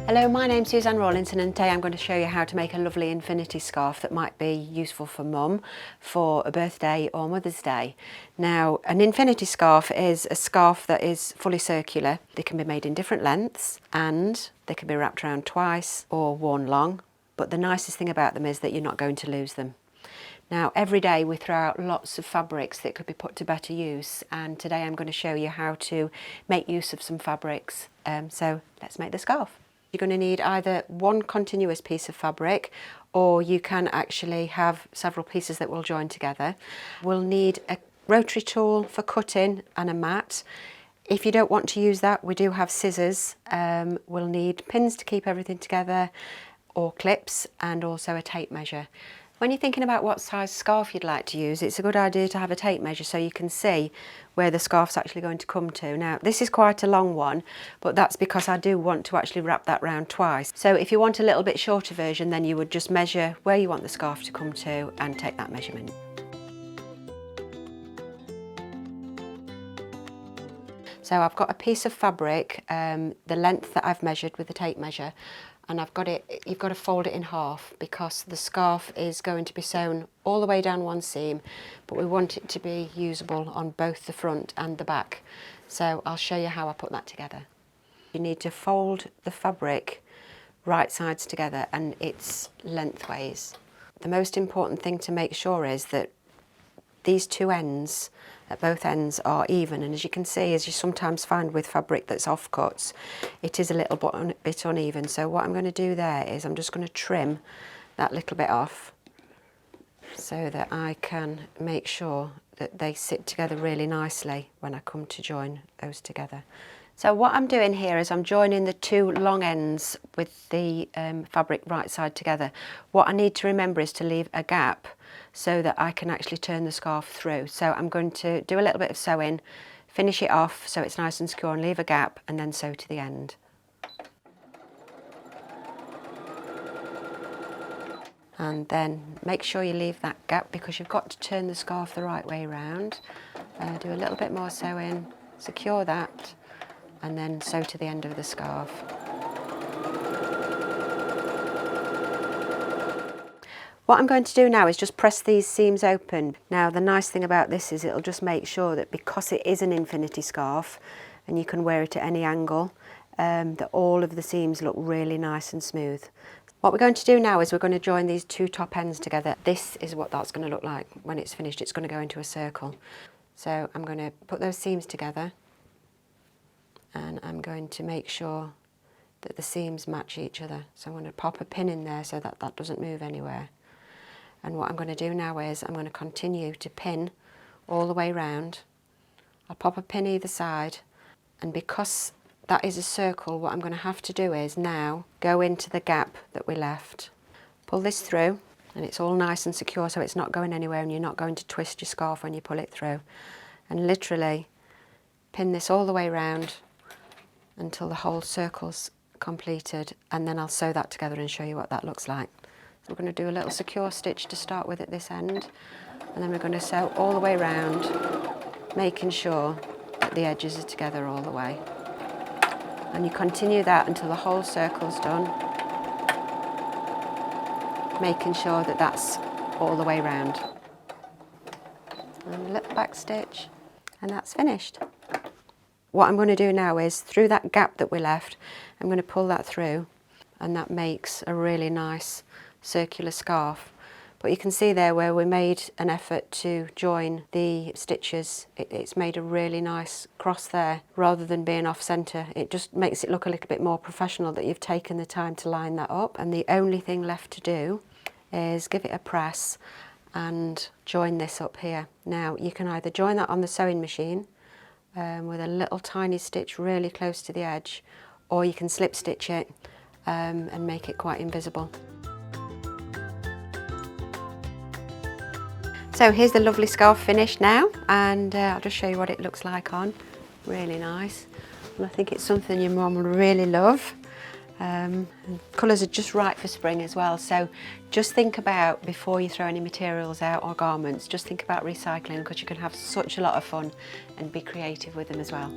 Hello, my name's Suzanne Rawlinson and today I'm going to show you how to make a lovely infinity scarf that might be useful for mum for a birthday or Mother's Day. Now, an infinity scarf is a scarf that is fully circular. They can be made in different lengths and they can be wrapped around twice or worn long, but the nicest thing about them is that you're not going to lose them. Now, every day we throw out lots of fabrics that could be put to better use, and today I'm going to show you how to make use of some fabrics. So let's make the scarf. You're going to need either one continuous piece of fabric, or you can actually have several pieces that will join together. We'll need a rotary tool for cutting and a mat. If you don't want to use that, we do have scissors. We'll need pins to keep everything together, or clips, and also a tape measure. When you're thinking about what size scarf you'd like to use, it's a good idea to have a tape measure so you can see where the scarf's actually going to come to. Now, this is quite a long one, but that's because I do want to actually wrap that round twice. So if you want a little bit shorter version, then you would just measure where you want the scarf to come to and take that measurement. So I've got a piece of fabric, the length that I've measured with the tape measure, and you've got to fold it in half because the scarf is going to be sewn all the way down one seam, but we want it to be usable on both the front and the back. So I'll show you how I put that together. You need to fold the fabric right sides together and it's lengthways. The most important thing to make sure is that these two ends at both ends are even, and as you can see, as you sometimes find with fabric that's offcuts, it is a little bit uneven. So what I'm going to do there is I'm just going to trim that little bit off so that I can make sure that they sit together really nicely when I come to join those together. So what I'm doing here is I'm joining the two long ends with the fabric right side together. What I need to remember is to leave a gap so that I can actually turn the scarf through. So I'm going to do a little bit of sewing, finish it off so it's nice and secure and leave a gap, and then sew to the end. And then make sure you leave that gap because you've got to turn the scarf the right way around. Do a little bit more sewing, secure that, and then sew to the end of the scarf. What I'm going to do now is just press these seams open. Now the nice thing about this is it'll just make sure that because it is an infinity scarf and you can wear it at any angle, that all of the seams look really nice and smooth. What we're going to do now is we're going to join these two top ends together. This is what that's going to look like when it's finished. It's going to go into a circle. So I'm going to put those seams together and I'm going to make sure that the seams match each other. So I'm going to pop a pin in there so that that doesn't move anywhere. And what I'm going to do now is I'm going to continue to pin all the way round. I'll pop a pin either side, and because that is a circle, what I'm going to have to do is now go into the gap that we left. Pull this through, and it's all nice and secure so it's not going anywhere and you're not going to twist your scarf when you pull it through. And literally pin this all the way round until the whole circle's completed, and then I'll sew that together and show you what that looks like. So we're going to do a little secure stitch to start with at this end, and then we're going to sew all the way round, making sure that the edges are together all the way. And you continue that until the whole circle's done, making sure that that's all the way round. And a little back stitch, and that's finished. What I'm going to do now is, through that gap that we left, I'm going to pull that through, and that makes a really nice circular scarf. But you can see there where we made an effort to join the stitches, it's made a really nice cross there rather than being off centre. It just makes it look a little bit more professional that you've taken the time to line that up, and the only thing left to do is give it a press and join this up here. Now you can either join that on the sewing machine with a little tiny stitch really close to the edge, or you can slip stitch it and make it quite invisible. So here's the lovely scarf finished now, and I'll just show you what it looks like on. Really nice, and I think it's something your mum will really love. Colours are just right for spring as well, so just think about, before you throw any materials out or garments, just think about recycling, because you can have such a lot of fun and be creative with them as well.